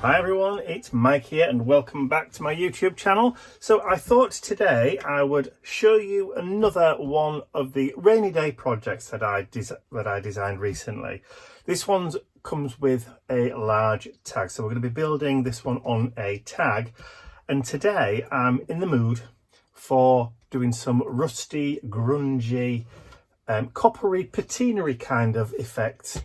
Hi everyone, it's Mike here and welcome back to my YouTube channel. So I thought today I would show you another one of the rainy day projects that I designed recently. This one comes with a large tag, so we're going to be building this one on a tag, and today I'm in the mood for doing some rusty, grungy, coppery, patinery kind of effects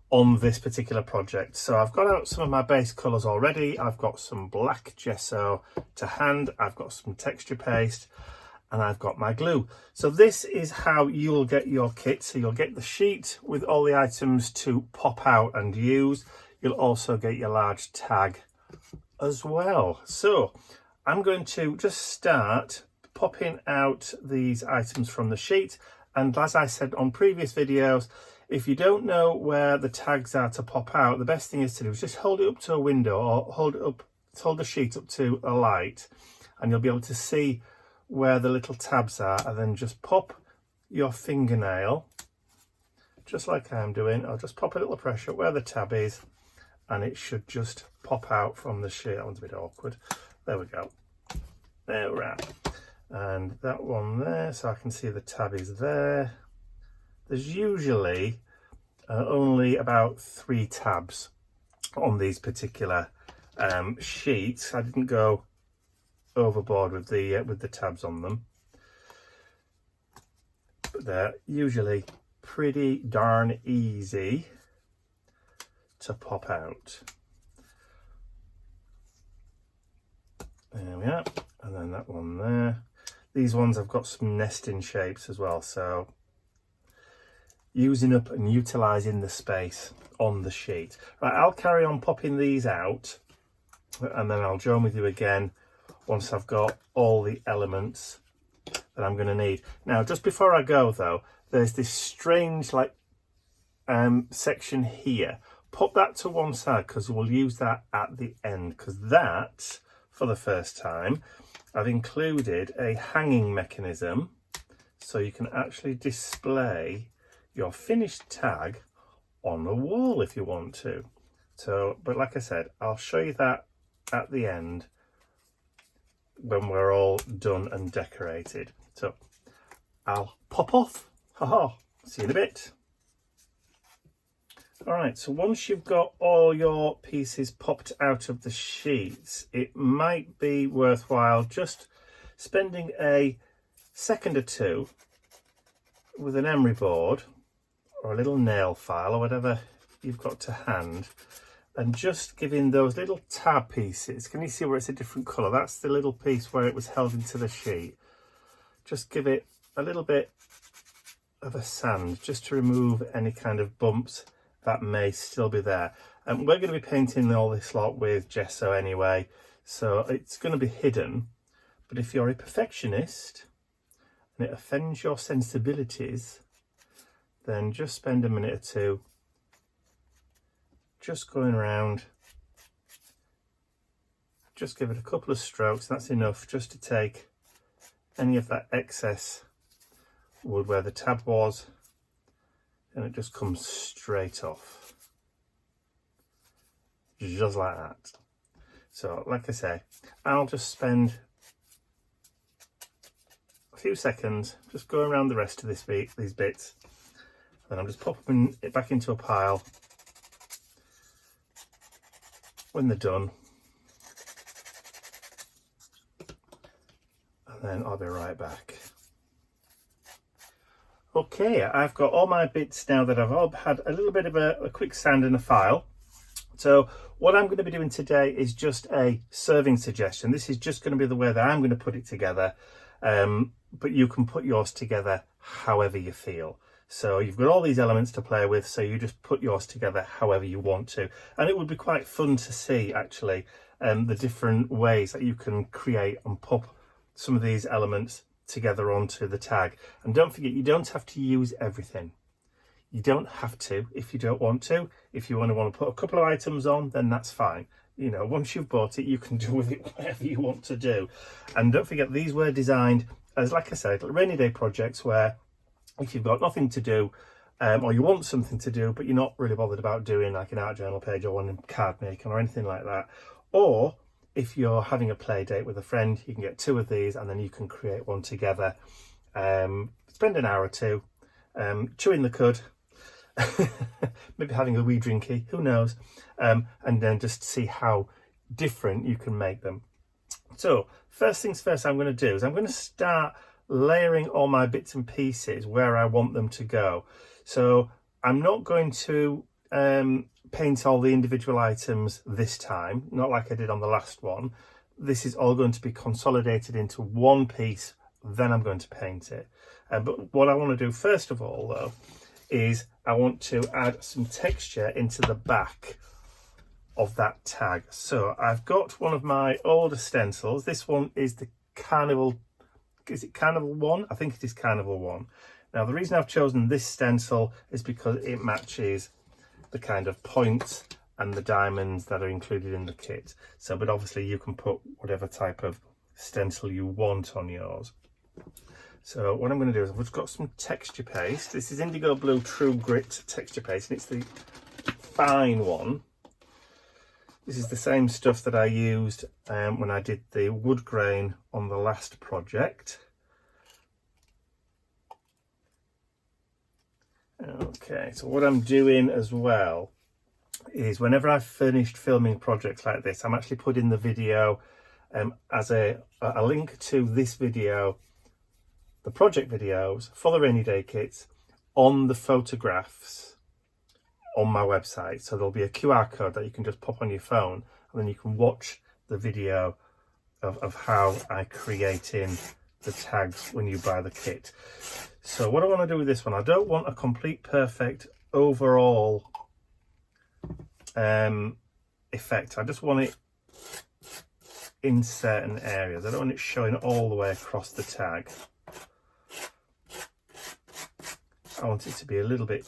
on this particular project. So I've got out some of my base colours already. I've got some black gesso to hand, I've got some texture paste, and I've got my glue. So this is how you'll get your kit. So you'll get the sheet with all the items to pop out and use. You'll also get your large tag as well. So I'm going to just start popping out these items from the sheet. And as I said on previous videos, if you don't know where the tags are to pop out, the best thing is to do is just hold it up to a window or hold the sheet up to a light, and you'll be able to see where the little tabs are, and then just pop your fingernail, just like I'm doing, or just pop a little pressure where the tab is, and it should just pop out from the sheet. That one's a bit awkward. There we go. There we're at. And that one there, so I can see the tab is there. There's usually only about 3 tabs on these particular sheets. I didn't go overboard with the tabs on them, but they're usually pretty darn easy to pop out. There we are, and then that one there. These ones have got some nesting shapes as well, so using up and utilising the space on the sheet. Right, I'll carry on popping these out, and then I'll join with you again once I've got all the elements that I'm going to need. Now, just before I go though, there's this strange section here. Pop that to one side because we'll use that at the end, because that, for the first time, I've included a hanging mechanism so you can actually display your finished tag on the wall if you want to. So, but like I said, I'll show you that at the end when we're all done and decorated. So I'll pop off. See you in a bit. All right, so once you've got all your pieces popped out of the sheets, it might be worthwhile just spending a second or two with an emery board or a little nail file or whatever you've got to hand, and just giving those little tab pieces, can you see where it's a different colour? That's the little piece where it was held into the sheet. Just give it a little bit of a sand just to remove any kind of bumps that may still be there. And we're going to be painting all this lot with gesso anyway, so it's going to be hidden. But if you're a perfectionist and it offends your sensibilities, then just spend a minute or two just going around. Just give it a couple of strokes. That's enough just to take any of that excess wood where the tab was, and it just comes straight off, just like that. So like I say, I'll just spend a few seconds just going around the rest of these bits, and I'm just popping it back into a pile when they're done, and then I'll be right back. Okay, I've got all my bits now that I've all had a little bit of a quick sand and a file. So what I'm going to be doing today is just a serving suggestion. This is just going to be the way that I'm going to put it together, but you can put yours together however you feel. So you've got all these elements to play with, so you just put yours together however you want to. And it would be quite fun to see actually the different ways that you can create and pop some of these elements together onto the tag. And don't forget, you don't have to use everything. You don't have to if you don't want to. If you want to put a couple of items on, then that's fine. You know, once you've bought it, you can do with it whatever you want to do. And don't forget, these were designed as, like I said, rainy day projects where if you've got nothing to do or you want something to do, but you're not really bothered about doing like an art journal page or one card making or anything like that. Or if you're having a play date with a friend, you can get 2 of these and then you can create one together. Spend an hour or 2 chewing the cud, maybe having a wee drinky, who knows, and then just see how different you can make them. So first things first, I'm going to do is I'm going to start layering all my bits and pieces where I want them to go. So I'm not going to paint all the individual items this time, not like I did on the last one. This is all going to be consolidated into one piece, then I'm going to paint it. But what I want to do first of all though is I want to add some texture into the back of that tag. So I've got one of my older stencils. This one is the Carnival, is it Carnival 1? I think it is Carnival 1. Now the reason I've chosen this stencil is because it matches the kind of points and the diamonds that are included in the kit. So, but obviously you can put whatever type of stencil you want on yours. So what I'm going to do is I've just got some texture paste. This is Indigo Blue True Grit texture paste, and it's the fine one. This is the same stuff that I used when I did the wood grain on the last project. Okay, so what I'm doing as well is whenever I've finished filming projects like this, I'm actually putting the video as a link to this video, the project videos for the rainy day kits, on the photographs on my website. So there'll be a QR code that you can just pop on your phone, and then you can watch the video of how I create in the tags when you buy the kit. So what I want to do with this one, I don't want a complete perfect overall effect. I just want it in certain areas. I don't want it showing all the way across the tag. I want it to be a little bit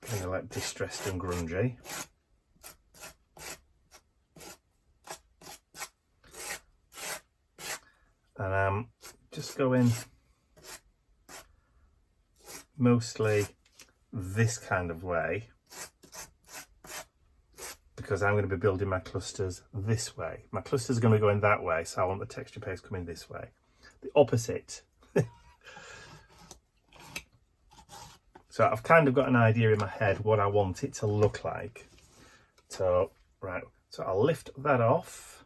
kind of like distressed and grungy. And I'm just going mostly this kind of way, because I'm going to be building my clusters this way. My clusters are going to be going that way, so I want the texture paste coming this way. The opposite. So I've kind of got an idea in my head what I want it to look like. So, right, so I'll lift that off.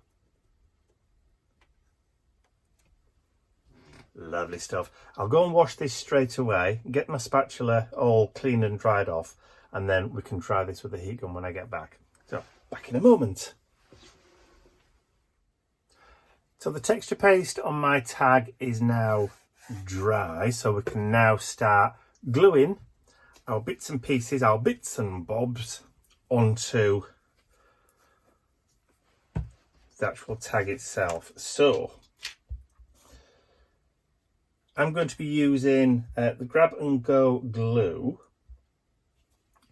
Lovely stuff. I'll go and wash this straight away, get my spatula all cleaned and dried off, and then we can dry this with a heat gun when I get back. So, back in a moment. So the texture paste on my tag is now dry, so we can now start gluing our bits and pieces, our bits and bobs onto the actual tag itself. So I'm going to be using the grab and go glue.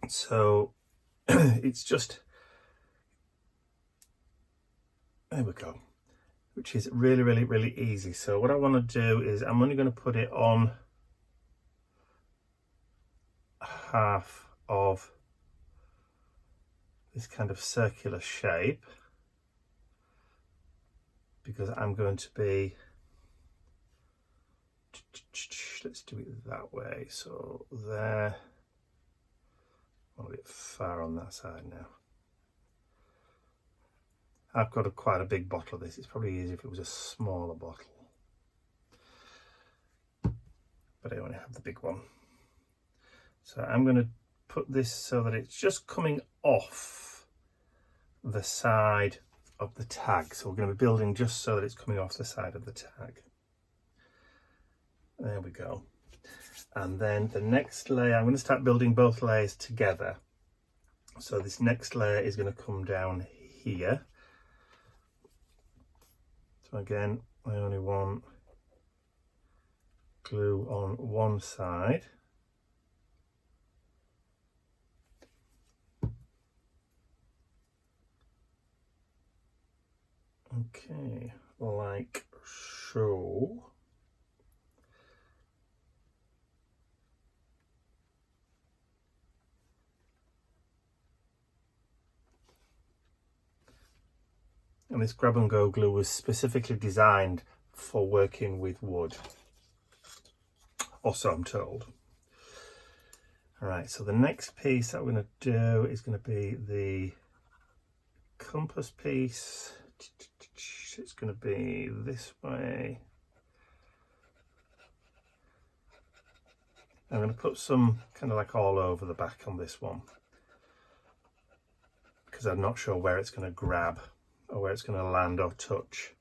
So it's just, there we go, which is really, really, really easy. So what I want to do is I'm only going to put it on half of this kind of circular shape, because I'm going to be, let's do it that way. So there, a bit far on that side now. I've got quite a big bottle of this. It's probably easier if it was a smaller bottle, but I only have the big one. So I'm going to put this so that it's just coming off the side of the tag. So we're going to be building just so that it's coming off the side of the tag. There we go. And then the next layer, I'm going to start building both layers together. So this next layer is going to come down here. So again, I only want glue on one side. Okay, like so. And this grab and go glue was specifically designed for working with wood, or so I'm told. All right, so the next piece that we're going to do is going to be the compass piece. It's going to be this way. I'm going to put some kind of like all over the back on this one, because I'm not sure where it's going to grab or where it's going to land or touch.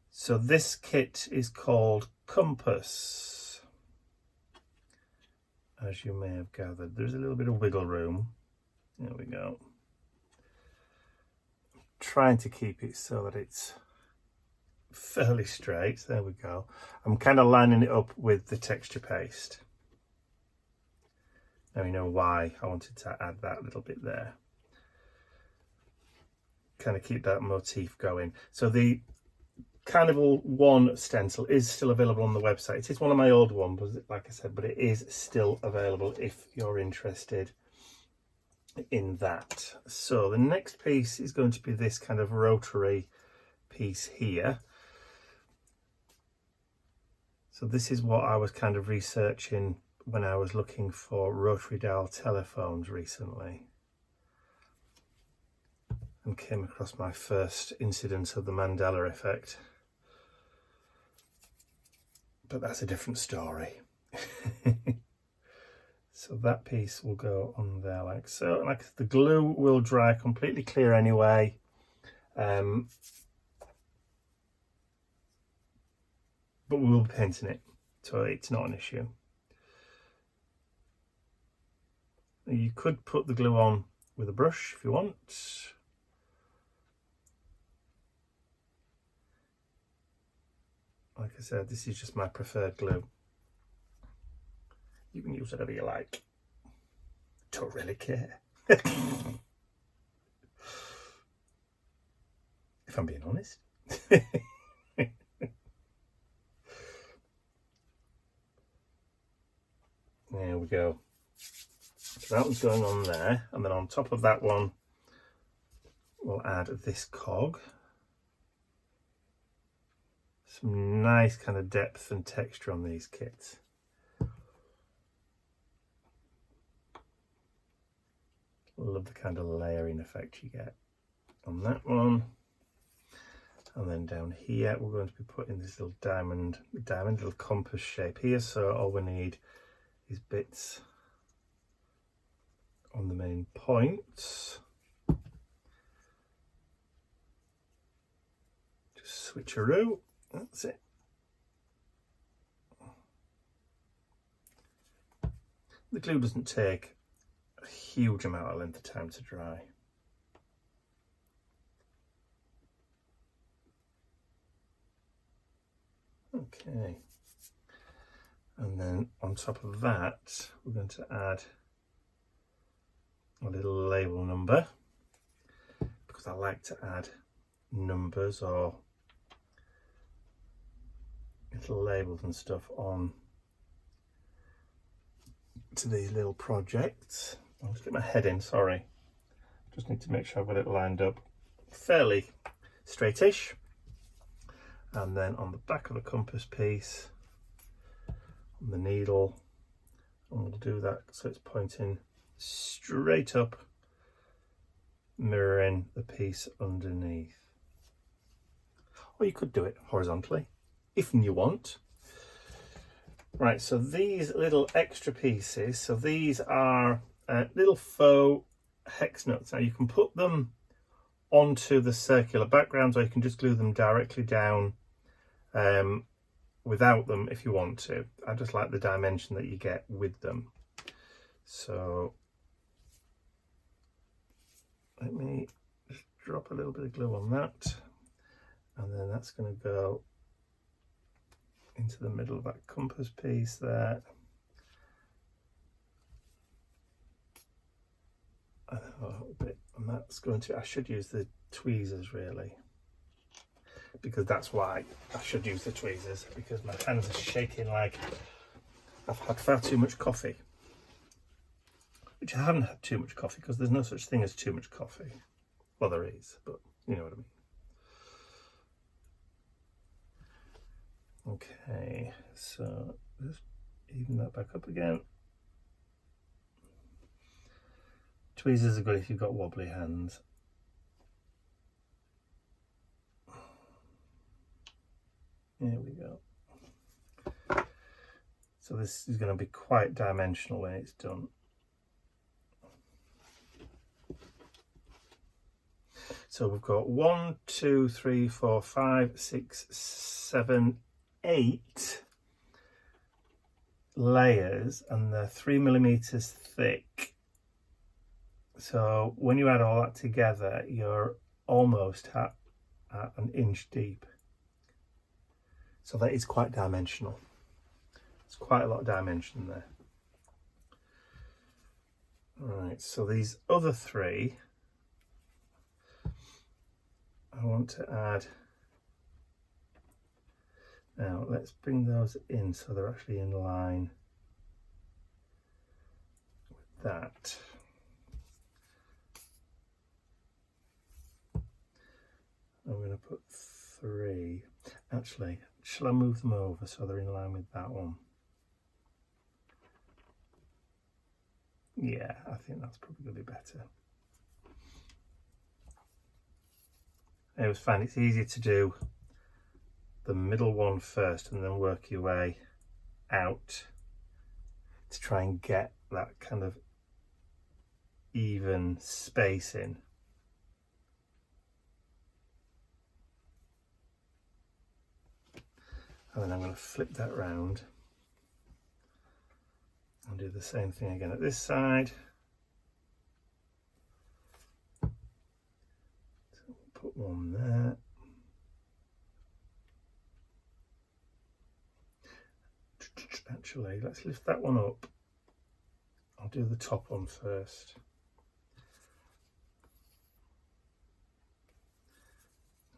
So this kit is called Compass. As you may have gathered, there's a little bit of wiggle room. There we go. I'm trying to keep it so that it's fairly straight. There we go. I'm kind of lining it up with the texture paste. Now you know why I wanted to add that little bit there. Kind of keep that motif going. So the Carnival 1 stencil is still available on the website. It is one of my old ones, like I said, but it is still available if you're interested in that. So the next piece is going to be this kind of rotary piece here. So this is what I was kind of researching when I was looking for rotary dial telephones recently, and came across my first incidence of the Mandela effect. But that's a different story. So that piece will go on there like so. Like, the glue will dry completely clear anyway. But we will be painting it, so it's not an issue. You could put the glue on with a brush if you want. Like I said, this is just my preferred glue. You can use whatever you like. Don't really care. If I'm being honest. There we go. So that one's going on there, and then on top of that one we'll add this cog. Some nice kind of depth and texture on these kits. Love the kind of layering effect you get on that one. And then down here we're going to be putting this little diamond little compass shape here. So all we need is bits on the main points. Just switcheroo. That's it. The glue doesn't take a huge amount of length of time to dry. Okay. And then on top of that, we're going to add a little label number, because I like to add numbers or little labels and stuff on to these little projects. I'll just get my head in, sorry. Just need to make sure I've got it lined up fairly straightish. And then on the back of the compass piece, on the needle, and we'll do that so it's pointing straight up, mirroring the piece underneath. Or you could do it horizontally if you want. Right, so these little extra pieces, so these are little faux hex nuts. Now you can put them onto the circular backgrounds, or you can just glue them directly down without them if you want to. I just like the dimension that you get with them. So let me just drop a little bit of glue on that, and then that's going to go into the middle of that compass piece there. And a little bit, and that's going to, I should use the tweezers really, because that's why I should use the tweezers, because my hands are shaking like I've had far too much coffee, which I haven't had too much coffee, because there's no such thing as too much coffee. Well, there is, but you know what I mean. Okay, so just even that back up again. Tweezers are good if you've got wobbly hands. There we go. So this is going to be quite dimensional when it's done. So we've got 1, 2, 3, 4, 5, 6, 7, 8 layers, and they're 3mm thick. So when you add all that together, you're almost at an inch deep. So that is quite dimensional. It's quite a lot of dimension there. Right, so these other 3, I want to add. Now let's bring those in so they're actually in line with that. I'm going to put 3. Actually, shall I move them over so they're in line with that one? Yeah, I think that's probably going to be better. I always find it's easier to do the middle one first and then work your way out to try and get that kind of even spacing. And then I'm going to flip that round and do the same thing again at this side. So put one there. Actually, let's lift that one up. I'll do the top one first.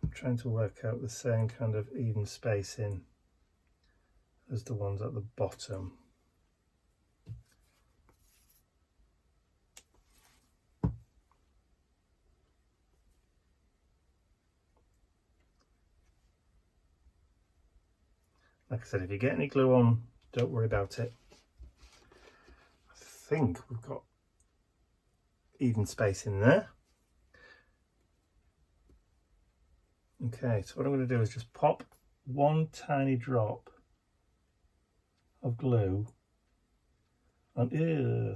I'm trying to work out the same kind of even spacing as the ones at the bottom. Like I said, if you get any glue on, don't worry about it. I think we've got even space in there. Okay, so what I'm going to do is just pop one tiny drop of glue on. Ew,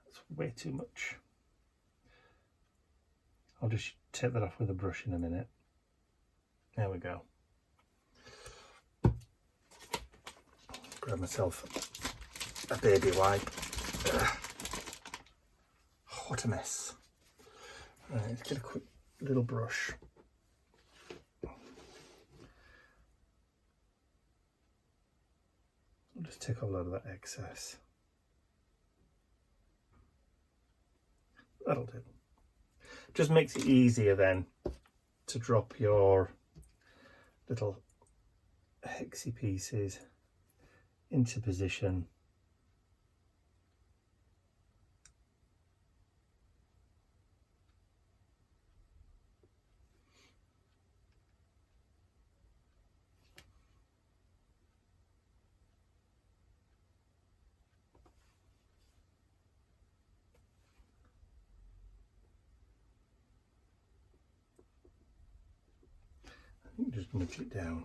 that's way too much. I'll just take that off with a brush in a minute. There we go. Grab myself a baby wipe. Ugh. What a mess. Right, let's get a quick little brush. I'll just take a load of that excess. That'll do. Just makes it easier then to drop your little hexy pieces into position. Just nudge it down.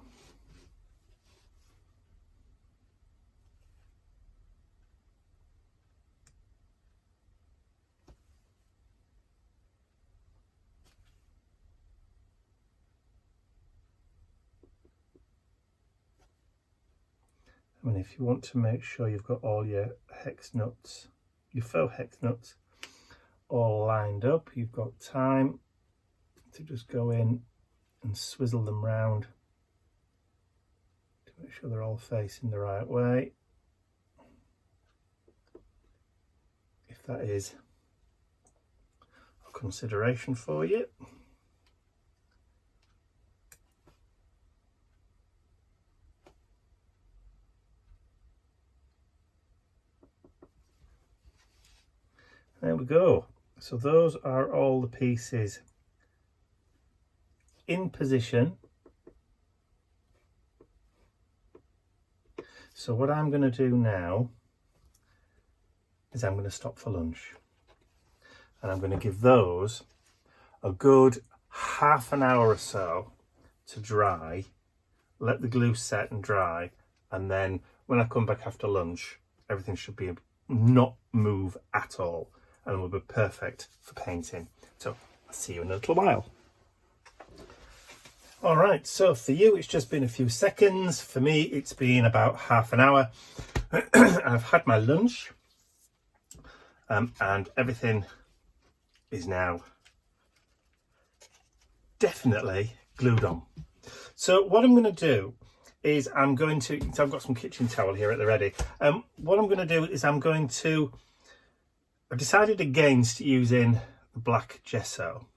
I mean, if you want to make sure you've got all your hex nuts, your faux hex nuts, all lined up, you've got time to just go in and swizzle them round to make sure they're all facing the right way. If that is a consideration for you. There we go. So those are all the pieces in position. So what I'm going to do now is I'm going to stop for lunch, and I'm going to give those a good half an hour or so to dry, let the glue set and dry, and then when I come back after lunch, everything should be not move at all and will be perfect for painting. So I'll see you in a little while. All right, so for you it's just been a few seconds. For me it's been about half an hour. I've had my lunch and everything is now definitely glued on. So what I'm going to do is I've got some kitchen towel here at the ready. What I'm going to do is I've decided against using black gesso,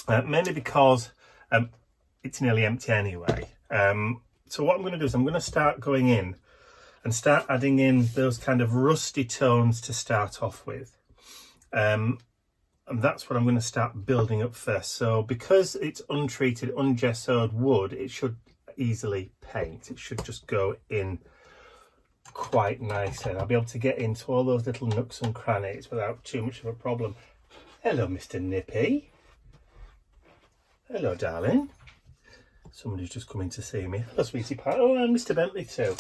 mainly because it's nearly empty anyway. So what I'm going to do is I'm going to start going in and start adding in those kind of rusty tones to start off with. And that's what I'm going to start building up first. So because it's untreated, ungessoed wood, it should easily paint. It should just go in quite nicely. I'll be able to get into all those little nooks and crannies without too much of a problem. Hello, Mr. Nippy. Hello, darling. Somebody's just come in to see me. Hello, sweetie pie. Oh, and Mr. Bentley too.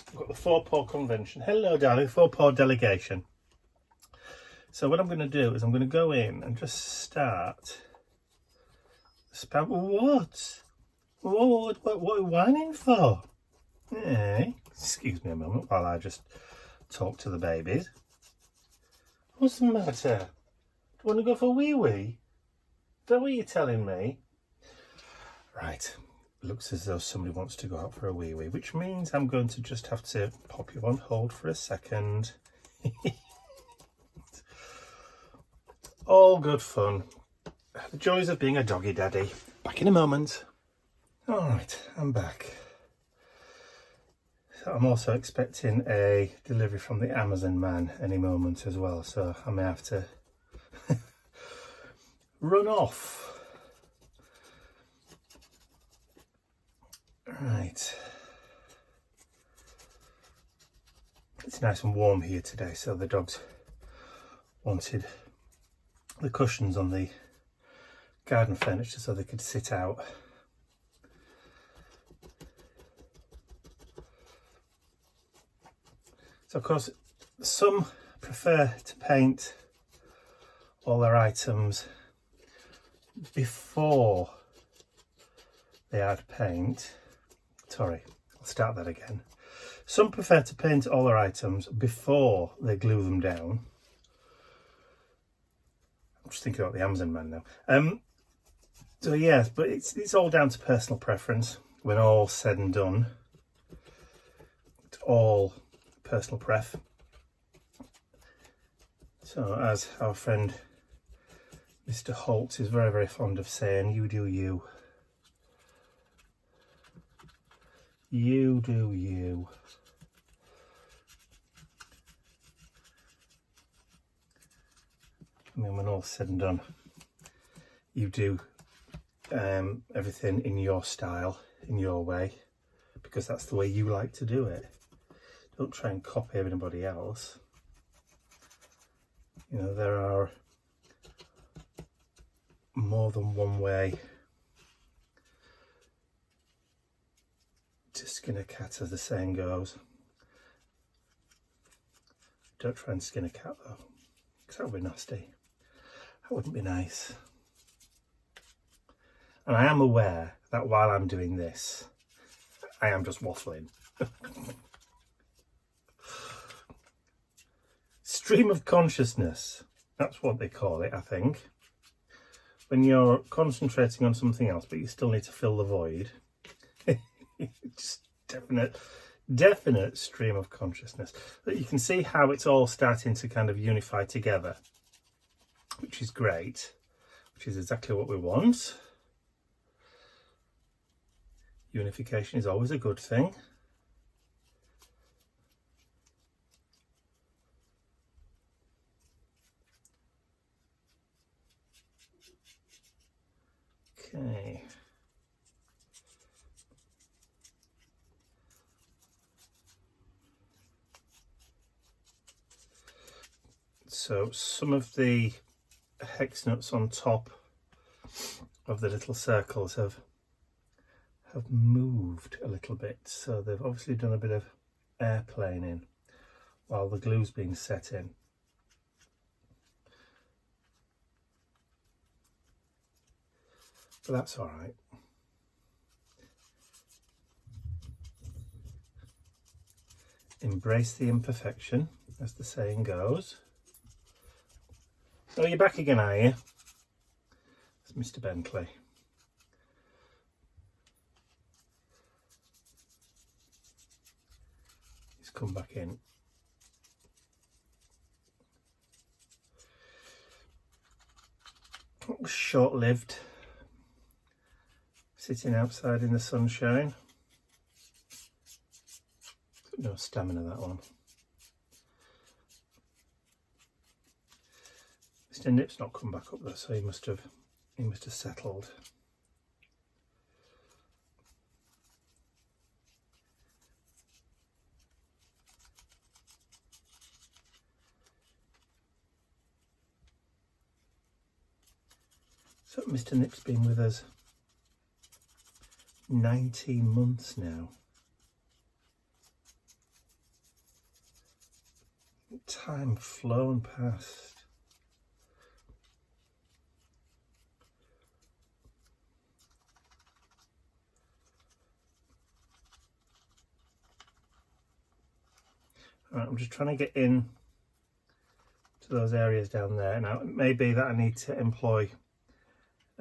I've got the 4-paw convention. Hello, darling. 4-paw delegation. So what I'm going to do is I'm going to go in and just start. What? What are you whining for? Hey, excuse me a moment while I just talk to the babies. What's the matter? Do you want to go for a wee-wee? Is that what you're telling me? Right, looks as though somebody wants to go out for a wee-wee, which means I'm going to just have to pop you on hold for a second. All good fun. The joys of being a doggy daddy. Back in a moment. All right, I'm back. So I'm also expecting a delivery from the Amazon man any moment as well, so I may have to run off. Right. It's nice and warm here today, so the dogs wanted the cushions on the garden furniture so they could sit out. So of course some prefer to paint all their items before they add paint. Sorry, I'll start that again. Some prefer to paint all their items before they glue them down. I'm just thinking about the Amazon man now. So yes, but it's all down to personal preference. When all said and done, it's all personal pref. So as our friend Mr. Holt is very, very fond of saying, you do you. You do you. I mean, when all's said and done, you do everything in your style, in your way, because that's the way you like to do it. Don't try and copy everybody else. You know, there are more than one way to skin a cat, as the saying goes. Don't try and skin a cat though, because that would be nasty. That wouldn't be nice. And I am aware that while I'm doing this, I am just waffling. Stream of consciousness, that's what they call it, I think. When you're concentrating on something else, but you still need to fill the void. Just definite stream of consciousness. But you can see how it's all starting to kind of unify together, which is great, which is exactly what we want. Unification is always a good thing. Okay. So some of the hex nuts on top of the little circles have moved a little bit, so they've obviously done a bit of airplaning while the glue's being set in. But that's all right. Embrace the imperfection, as the saying goes. So you're back again, are you? It's Mr. Bentley. He's come back in. Short-lived, sitting outside in the sunshine. No stamina, that one. Mr. Nip's not come back up there, so he must have settled. So Mr. Nip's been with us 19 months now. Time flown past. All right, I'm just trying to get in to those areas down there. Now, it may be that I need to employ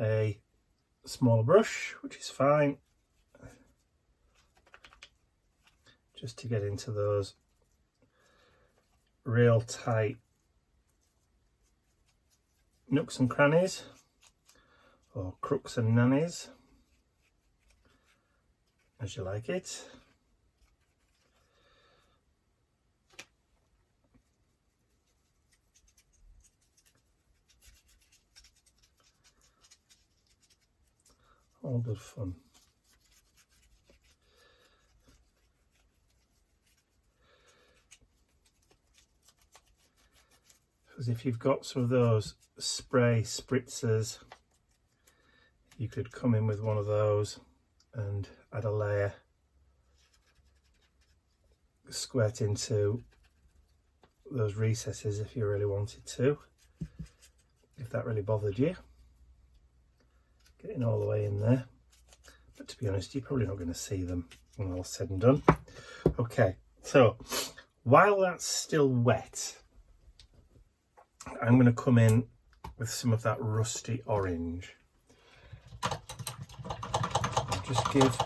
a smaller brush, which is fine, just to get into those real tight nooks and crannies, or crooks and nannies, as you like it. All good fun. Because if you've got some of those spray spritzers, you could come in with one of those and add a layer, squirt into those recesses if you really wanted to, if that really bothered you. Getting all the way in there, but to be honest, you're probably not going to see them when all's said and done. Okay, so while that's still wet, I'm going to come in with some of that rusty orange. I'll just give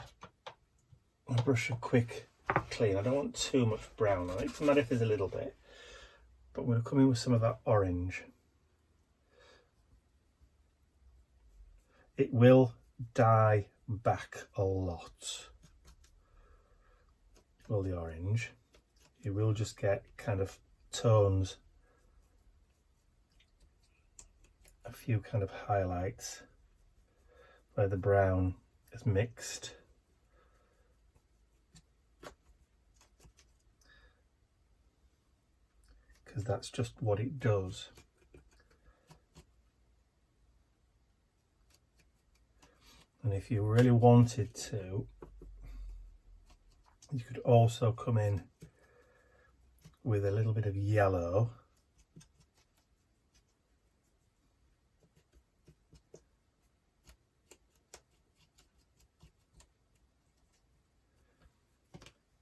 my brush a quick clean. I don't want too much brown on it. It doesn't matter if there's a little bit, but I'm going to come in with some of that orange. It will dye back a lot, well, the orange. You will just get kind of tones, a few kind of highlights where the brown is mixed. Because that's just what it does. And if you really wanted to, you could also come in with a little bit of yellow.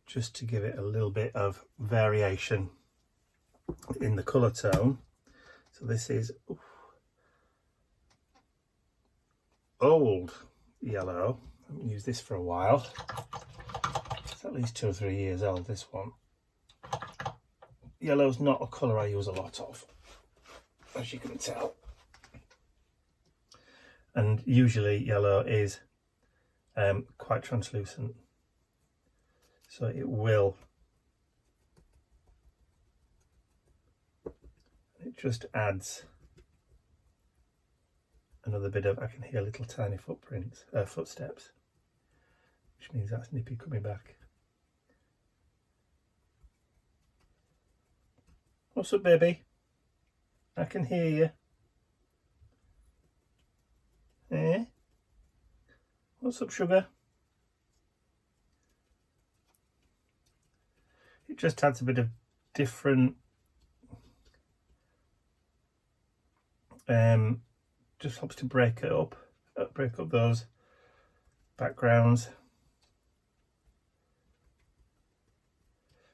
Just to give it a little bit of variation in the colour tone. So this is old yellow. I haven't used this for a while. It's at least 2 or 3 years old, this one. Yellow's not a colour I use a lot of, as you can tell. And usually yellow is quite translucent, so it just adds another bit of, I can hear little tiny footsteps, which means that's Nippy coming back. What's up, baby? I can hear you. Eh? What's up, sugar? It just adds a bit of different, just helps to break up those backgrounds.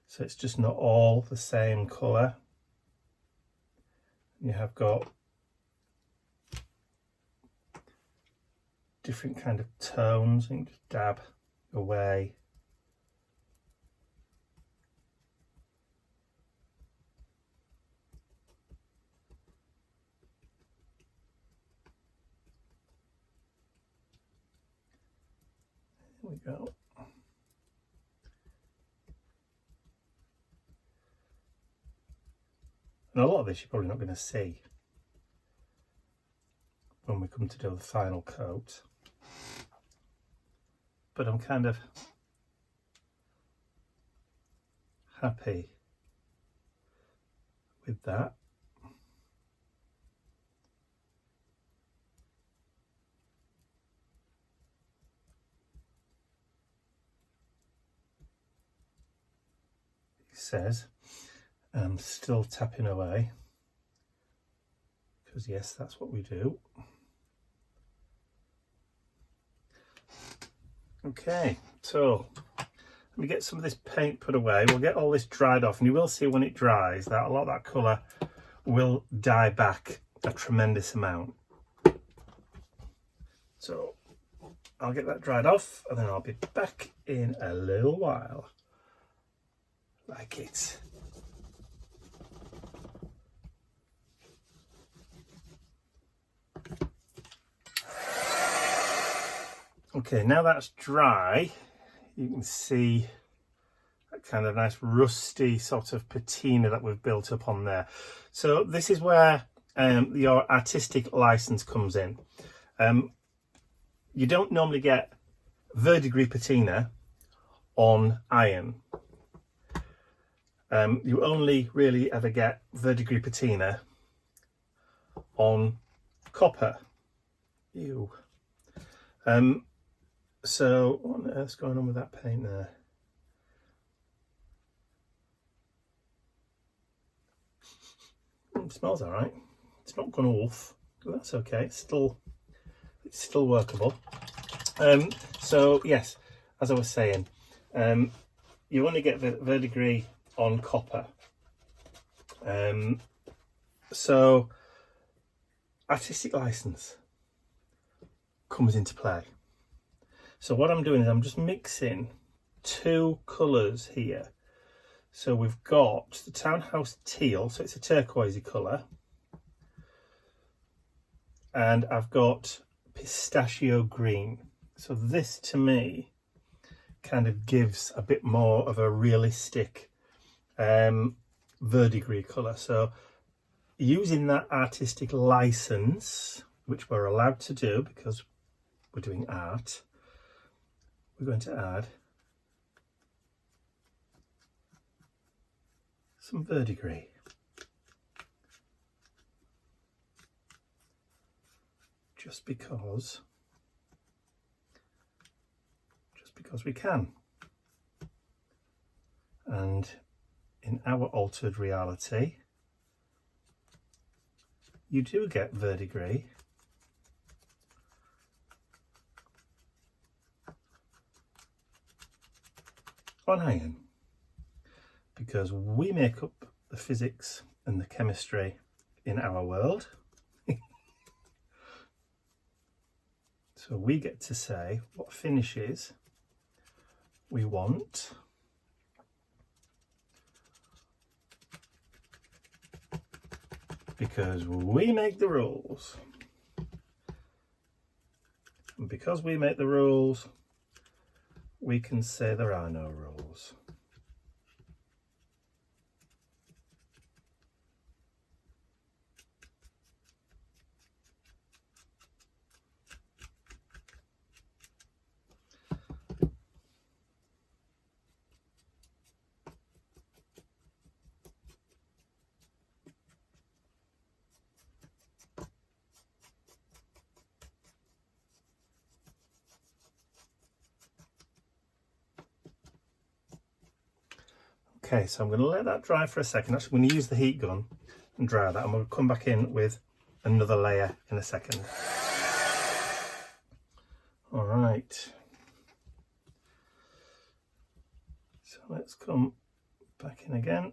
So it's just not all the same colour. You have got different kind of tones, and just dab away. There we go. And a lot of this you're probably not going to see when we come to do the final coat, but I'm kind of happy with that. It says, I'm still tapping away, because yes, that's what we do. Okay, so let me get some of this paint put away. We'll get all this dried off, and you will see when it dries that a lot of that colour will dye back a tremendous amount. So I'll get that dried off, and then I'll be back in a little while. Like it. Okay, now that's dry, you can see that kind of nice rusty sort of patina that we've built up on there. So this is where your artistic license comes in. You don't normally get verdigris patina on iron. You only really ever get verdigris patina on copper. Ew. So what on earth's going on with that paint there? It smells all right. It's not gone off, but that's okay. It's still workable. So yes, as I was saying, you only get verdigris on copper. So artistic license comes into play. So what I'm doing is I'm just mixing two colours here. So we've got the Townhouse Teal, so it's a turquoisey colour, and I've got Pistachio Green. So this to me kind of gives a bit more of a realistic verdigris colour. So using that artistic license, which we're allowed to do because we're doing art, we're going to add some verdigris. Just because we can. And in our altered reality, you do get verdigris on iron, because we make up the physics and the chemistry in our world. So we get to say what finishes we want. Because we make the rules. And because we make the rules, we can say there are no rules. Okay, so I'm going to let that dry for a second. Actually, I'm going to use the heat gun and dry that. I'm going to come back in with another layer in a second. All right. So let's come back in again.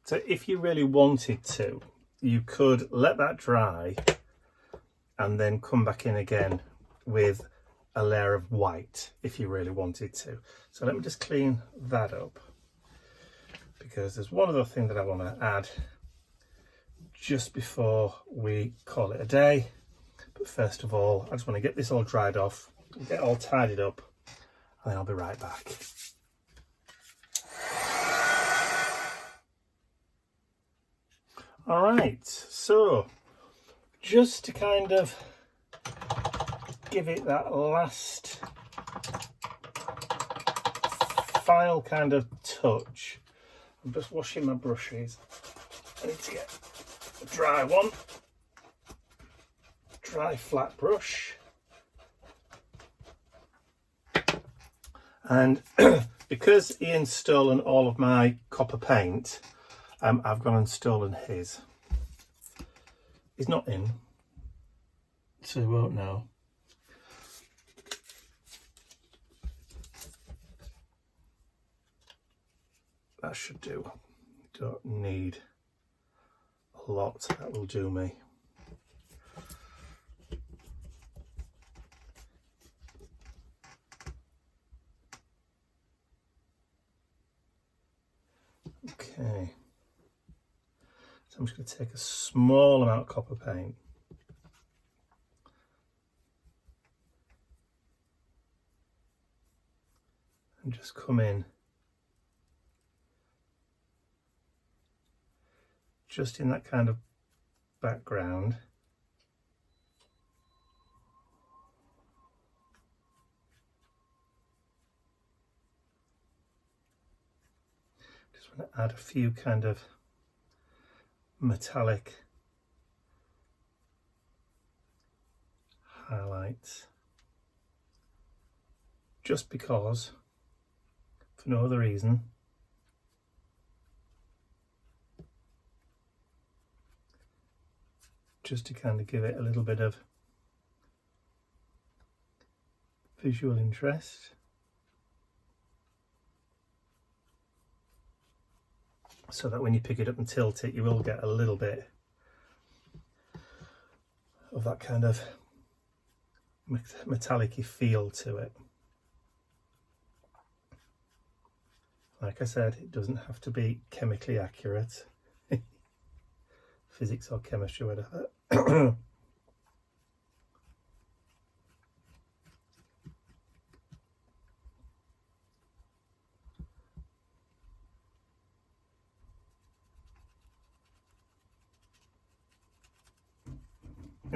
So if you really wanted to, you could let that dry and then come back in again with a layer of white if you really wanted to. So let me just clean that up, because there's one other thing that I want to add just before we call it a day. But first of all, I just want to get this all dried off, get all tidied up, and then I'll be right back. All right, so just to kind of give it that last final kind of touch, I'm just washing my brushes. I need to get a dry one, dry flat brush. And because Ian's stolen all of my copper paint, I've gone and stolen his. He's not in, so he won't know. That should do. Don't need a lot, that will do me. Okay. So I'm just going to take a small amount of copper paint and just come in just in that kind of background. Just want to add a few kind of metallic highlights, just because, for no other reason. Just to kind of give it a little bit of visual interest. So that when you pick it up and tilt it, you will get a little bit of that kind of metallic-y feel to it. Like I said, it doesn't have to be chemically accurate. Physics or chemistry, whatever.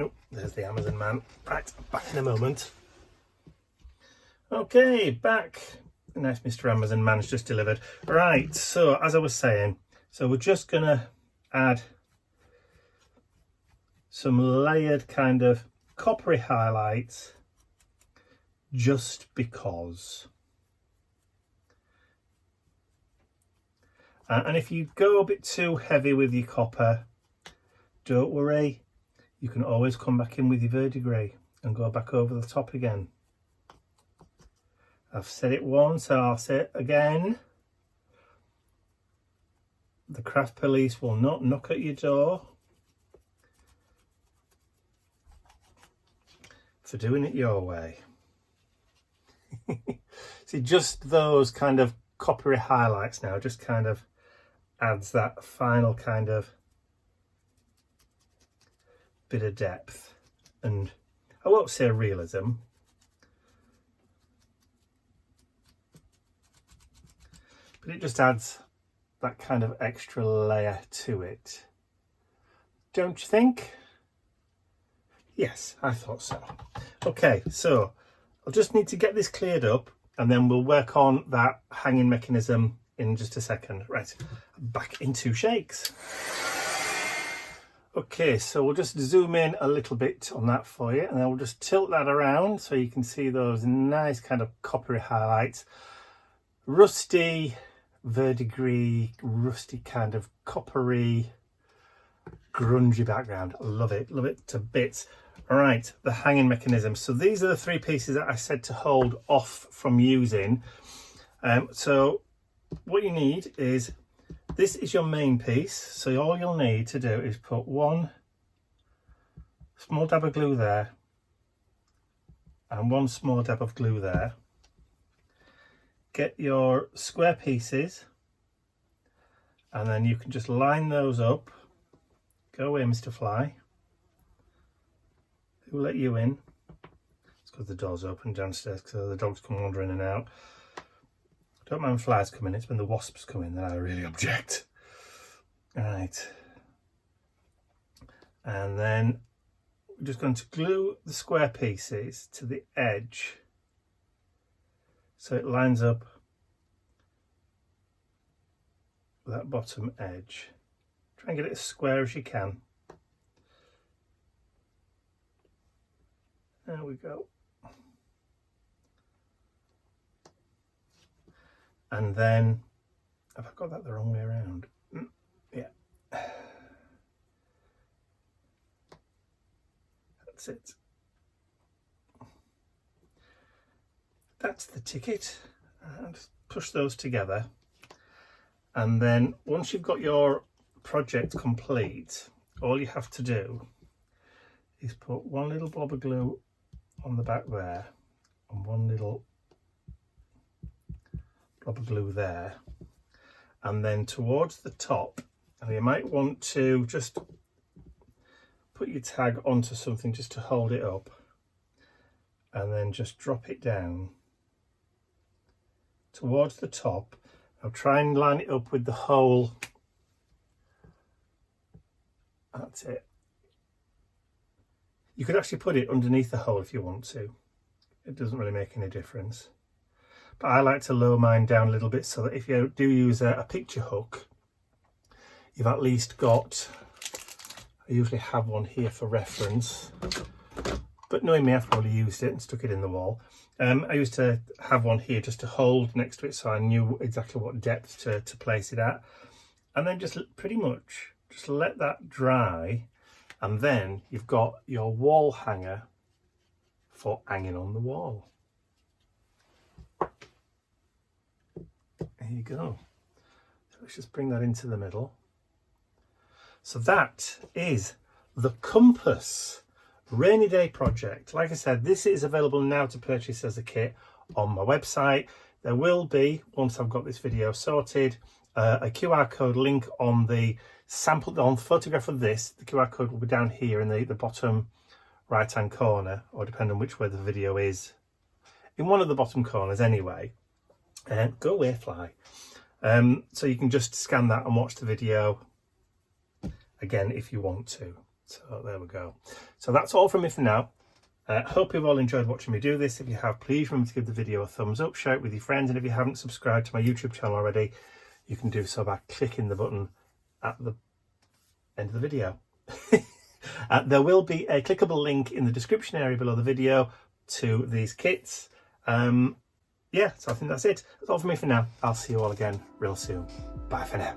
Oh, there's the Amazon man. Right, back in a moment. Okay, back. Nice Mr. Amazon man's just delivered. Right, so as I was saying, so we're just gonna add some layered kind of coppery highlights just because. And if you go a bit too heavy with your copper, don't worry, you can always come back in with your verdigris and go back over the top again. I've said it once, I'll say it again. The craft police will not knock at your door for doing it your way. See, just those kind of coppery highlights now just kind of adds that final kind of bit of depth, and I won't say realism, but it just adds that kind of extra layer to it. Don't you think? Yes, I thought so. Okay, so I'll just need to get this cleared up and then we'll work on that hanging mechanism in just a second. Right, back into shakes. Okay, so we'll just zoom in a little bit on that for you, and then we'll just tilt that around so you can see those nice kind of coppery highlights. Rusty, verdigris, rusty kind of coppery, grungy background. Love it to bits. All right, the hanging mechanism. So these are the three pieces that I said to hold off from using. So what you need is, this is your main piece. So all you'll need to do is put one small dab of glue there and one small dab of glue there. Get your square pieces and then you can just line those up. Go away, Mr. Fly. Who let you in? It's because the door's open downstairs, so the dogs come wandering in and out. Don't mind flies coming, it's when the wasps come in that I really object. Right. And then we're just going to glue the square pieces to the edge so it lines up with that bottom edge. Try and get it as square as you can. There we go. And then, have I got that the wrong way around? Yeah. That's it. That's the ticket. Just push those together. And then once you've got your project complete, all you have to do is put one little blob of glue on the back there and one little blob of glue there, and then towards the top, and you might want to just put your tag onto something just to hold it up, and then just drop it down towards the top. I'll try and line it up with the hole. That's it. You could actually put it underneath the hole if you want to. It doesn't really make any difference. But I like to lower mine down a little bit so that if you do use a picture hook, you've at least got, I usually have one here for reference, but knowing me, I've probably used it and stuck it in the wall. I used to have one here just to hold next to it so I knew exactly what depth to place it at. And then just pretty much just let that dry, and then you've got your wall hanger for hanging on the wall. There you go. So let's just bring that into the middle. So that is the Compass Rainy Day project. Like I said, this is available now to purchase as a kit on my website. There will be, once I've got this video sorted, a QR code link on the sample, on the photograph of this. The QR code will be down here in the bottom right hand corner, or depending on which way the video is, in one of the bottom corners anyway. And go away, fly. So you can just scan that and watch the video again if you want to. So there we go. So that's all from me for now. Hope you've all enjoyed watching me do this. If you have, please remember to give the video a thumbs up, share it with your friends, and if you haven't subscribed to my YouTube channel already, you can do so by clicking the button at the end of the video. There will be a clickable link in the description area below the video to these kits. Yeah, so I think that's it. That's all from me for now. I'll see you all again real soon. Bye for now.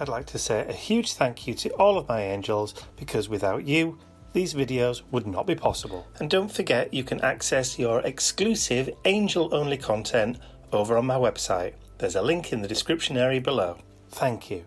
I'd like to say a huge thank you to all of my angels, because without you, these videos would not be possible. And don't forget, you can access your exclusive angel-only content over on my website. There's a link in the description area below. Thank you.